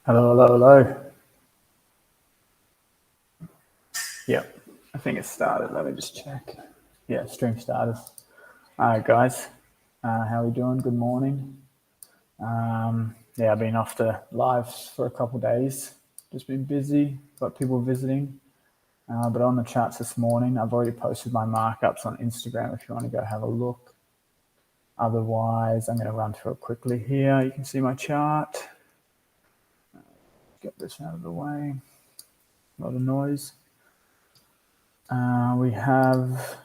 Hello, hello, hello. Yep, I think it started. Let me just check. Yeah, stream started. All right, guys. How are we doing? Good morning. Yeah, I've been off the lives for a couple of days. Just been busy, got people visiting. But on the charts this morning, I've already posted my markups on Instagram if you want to go have a look. Otherwise, I'm going to run through it quickly here. You can see my chart. Get this out of the way. A lot of noise. We have,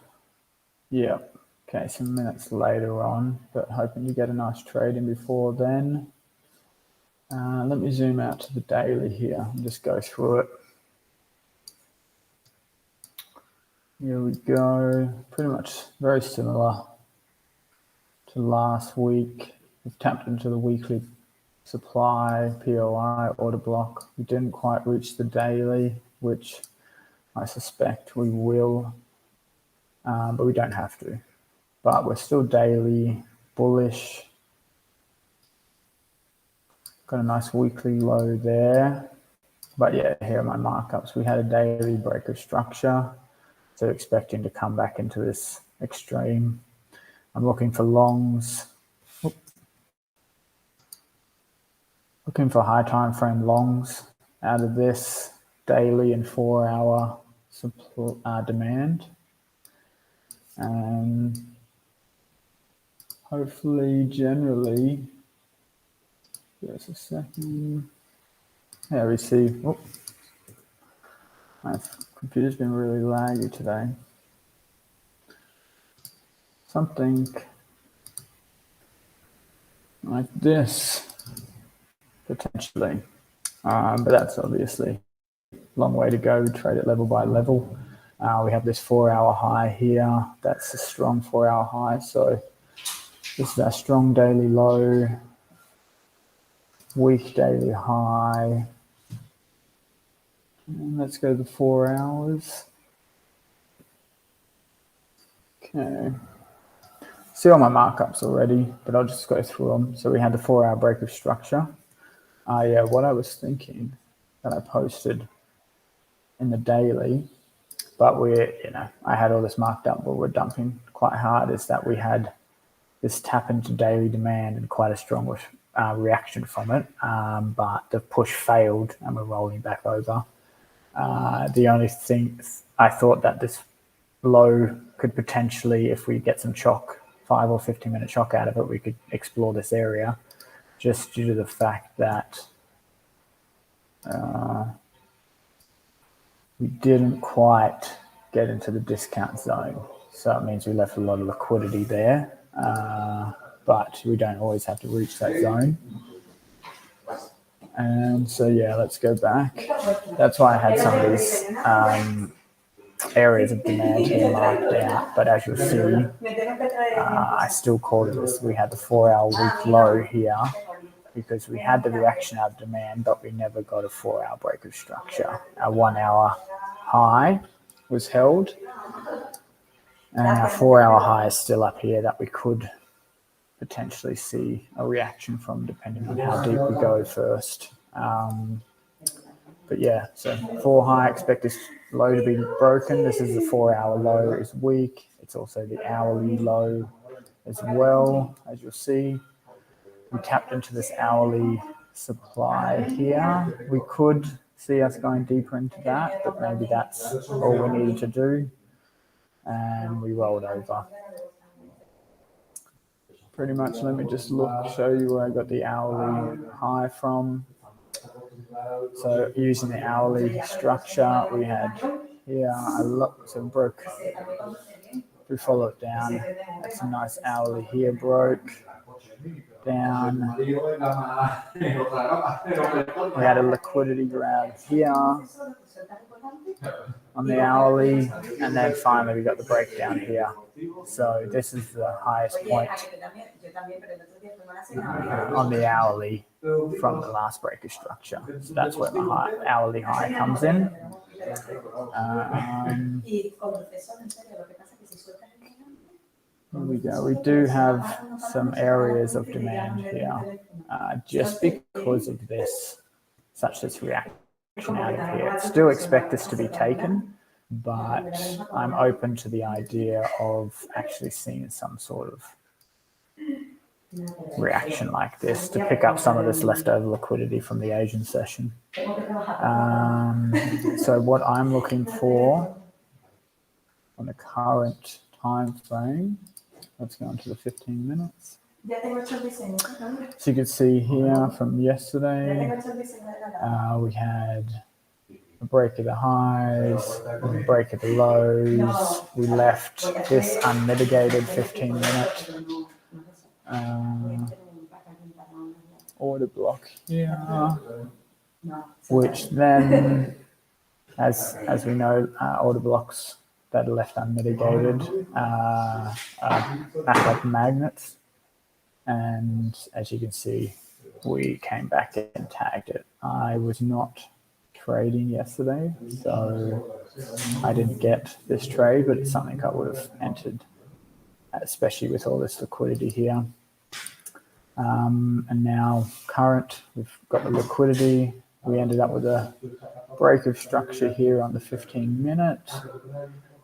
yeah, okay, some minutes later on, but hoping to get a nice trade in before then. Let me zoom out to the daily here and just go through it. Here we go. Pretty much very similar to last week. We've tapped into the weekly supply, POI, order block. We didn't quite reach the daily, which I suspect we will, but we don't have to. But we're still daily bullish. Got a nice weekly low there. But yeah, here are my markups. We had a daily break of structure. So expecting to come back into this extreme. I'm looking for longs. Looking for high time frame longs out of this daily and 4 hour demand. And hopefully, generally, just a second. Yeah, we see. Oh, my computer's been really laggy today. Something like this, potentially. But that's obviously a long way to go. Trade it level by level. We have this 4 hour high here. That's a strong 4 hour high. So this is our strong daily low, weak daily high. And let's go to the 4 hours. Okay. See all my markups already, but I'll just go through them. So we had the 4 hour break of structure. Yeah, what I was thinking that I posted in the daily, but I had all this marked up, but we're dumping quite hard, is that we had this tap into daily demand and quite a strong reaction from it. But the push failed and we're rolling back over. The only thing I thought that this low could potentially, if we get some shock, 5 or 15 minute shock out of it, we could explore this area, just due to the fact that we didn't quite get into the discount zone. So it means we left a lot of liquidity there, but we don't always have to reach that zone. And so, yeah, let's go back. That's why I had some of these areas of demand here marked out. But as you'll see, I still called this. We had the 4 hour week low here because we had the reaction out of demand, but we never got a 4 hour break of structure. Our 1 hour high was held, and our 4 hour high is still up here that we could potentially see a reaction from, depending on how deep we go first. But yeah, so 4 high, expect this low to be broken. This is the 4 hour low is weak. It's also the hourly low as well, as you'll see. We tapped into this hourly supply here. We could see us going deeper into that, but maybe that's all we needed to do. And we rolled over. Pretty much, let me just show you where I got the hourly high from. So using the hourly structure, we had here, so broke, we followed down, that's a nice hourly here, broke down. We had a liquidity grab here on the hourly, and then finally we got the breakdown here. So this is the highest point on the hourly from the last break of structure. So that's where my hourly high comes in. Here we go. We do have some areas of demand here, just because of this such that's reaction out of here. Still expect this to be taken, but I'm open to the idea of actually seeing some sort of reaction like this to pick up some of this leftover liquidity from the Asian session. So what I'm looking for on the current time frame, let's go into the 15 minutes. So you can see here from yesterday, we had a break of the highs, a break of the lows. We left this unmitigated 15-minute order block here, which then, as we know, order blocks that are left unmitigated act like magnets. And as you can see, we came back and tagged it. I was not trading yesterday, so I didn't get this trade, but it's something I would have entered, especially with all this liquidity here. And now current, we've got the liquidity. We ended up with a break of structure here on the 15-minute.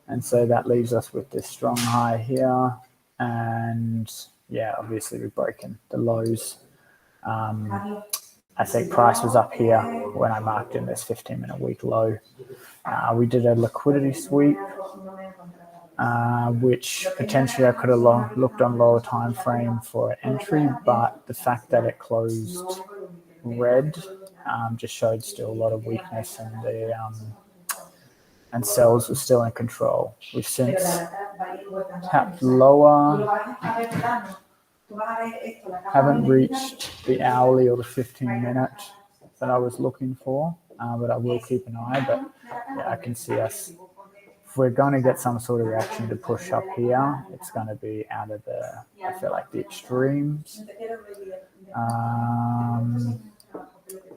And so that leaves us with this strong high here. And yeah, obviously we've broken the lows. I think price was up here when I marked in this 15-minute week low. We did a liquidity sweep, which potentially I could have looked on lower time frame for an entry, but the fact that it closed red just showed still a lot of weakness, and the and sells were still in control. We've since tapped lower, haven't reached the hourly or the 15-minute that I was looking for, but I will keep an eye. But yeah, I can see us, if we're going to get some sort of reaction to push up here, it's going to be out of the, I feel like, the extremes.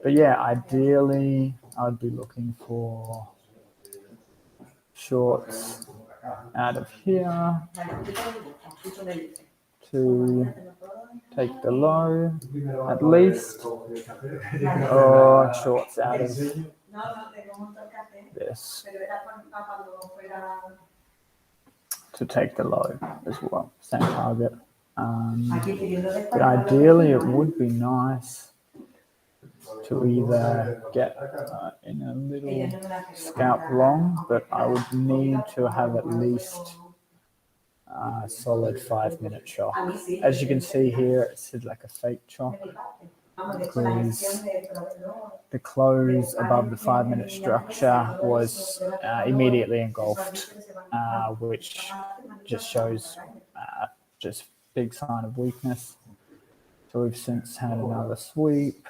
But yeah, ideally, I'd be looking for shorts out of here to take the low at least, or shorts out of this to take the low as well, same target. But ideally it would be nice to either get in a little scalp long, but I would need to have at least a solid 5-minute chop. As you can see here, it's like a fake chop because the close above the 5-minute structure was immediately engulfed, which just shows just big sign of weakness. So we've since had another sweep.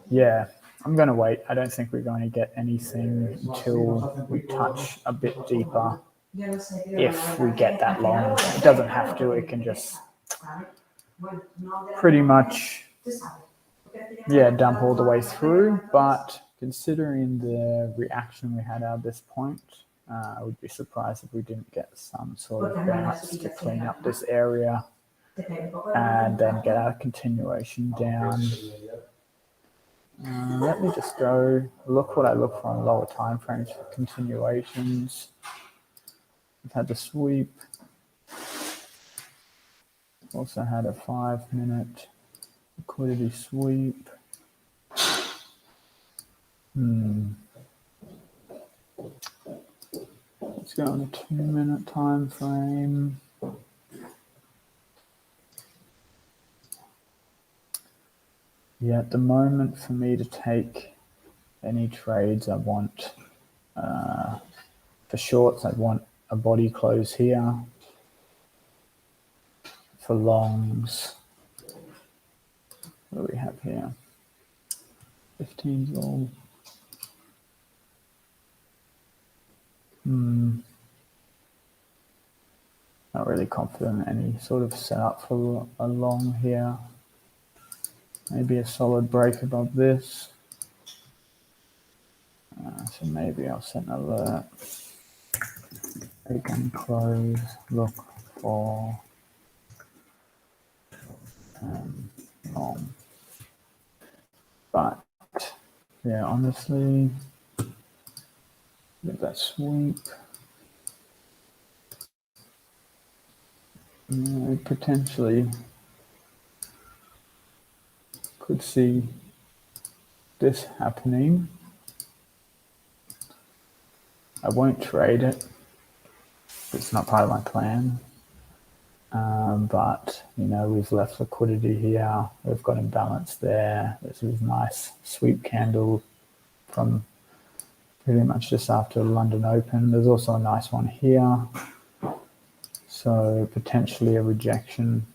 Yeah, I'm going to wait. I don't think we're going to get anything until we touch a bit deeper. If we get that long, it doesn't have to. It can just pretty much, yeah, dump all the way through. But considering the reaction we had at this point, I would be surprised if we didn't get some sort of bounce to clean up this area and then get our continuation down. Let me just go look what I look for on lower time frames for continuations. We've had the sweep. Also had a 5-minute liquidity sweep. Let's go on a 2-minute time frame. Yeah, at the moment for me to take any trades, I want, for shorts, I'd want a body close here. For longs, what do we have here? 15's all. Not really confident in any sort of setup for a long here. Maybe a solid break above this. So maybe I'll set an alert. Open, close, look for long. But yeah, honestly, with that sweep, potentially could see this happening. I won't trade it. It's not part of my plan. But, we've left liquidity here. We've got imbalance there. This is a nice sweep candle from pretty much just after London Open. There's also a nice one here. So potentially a rejection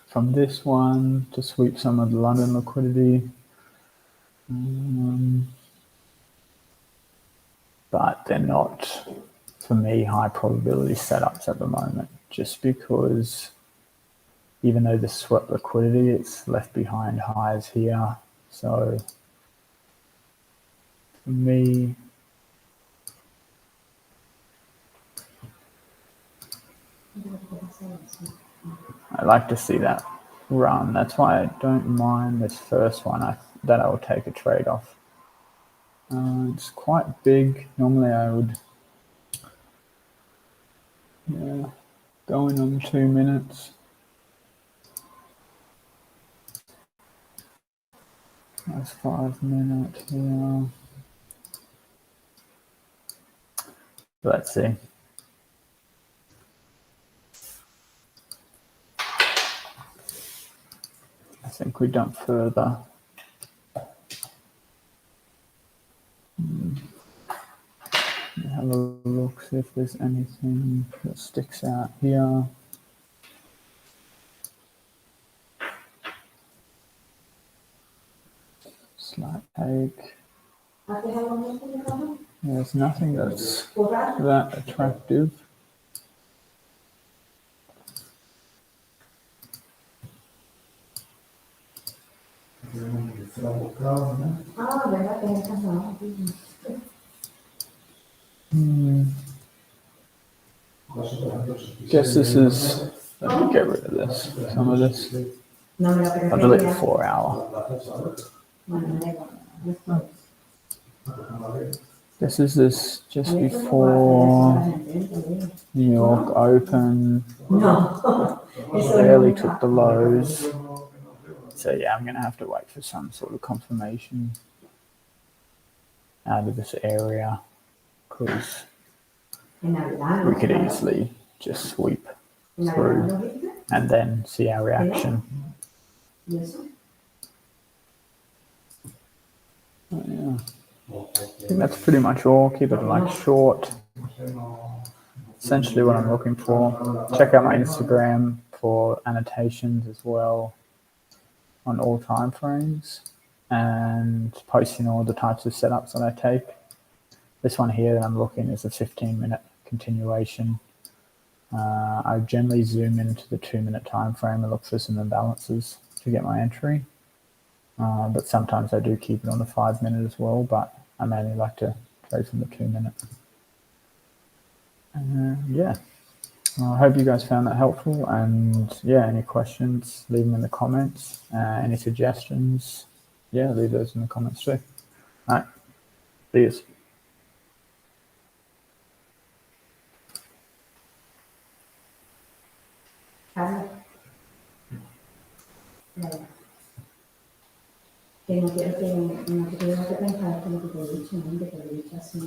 from this one to sweep some of the London liquidity. But they're not, for me, high probability setups at the moment, just because even though this swept liquidity, it's left behind highs here. So for me, I like to see that run. That's why I don't mind this first one that I will take a trade off. It's quite big. Normally I would go in on 2 minutes. That's 5 minutes here. Let's see. I think we dump further. Have a look, see if there's anything that sticks out here. Slight take. There's nothing that's that attractive. Guess this is, let me get rid of this, some of this. I'll delete the 4 hour. This is this just before New York Open. Barely took the lows. So yeah, I'm going to have to wait for some sort of confirmation out of this area, because we could easily just sweep through and then see our reaction. Yeah. I think that's pretty much all. Keep it like short. Essentially what I'm looking for. Check out my Instagram for annotations as well on all time frames, and posting all the types of setups that I take. This one here that I'm looking is a 15-minute continuation. I generally zoom into the 2-minute time frame and look for some imbalances to get my entry. But sometimes I do keep it on the 5-minute as well, but I mainly like to trade from the 2-minute. Yeah, I hope you guys found that helpful, and yeah, any questions, leave them in the comments. Any suggestions, yeah, leave those in the comments too. All right, see you. Que no quiero que no te quiero pensar como que te he dicho, ¿no? Que te lo he dicho así.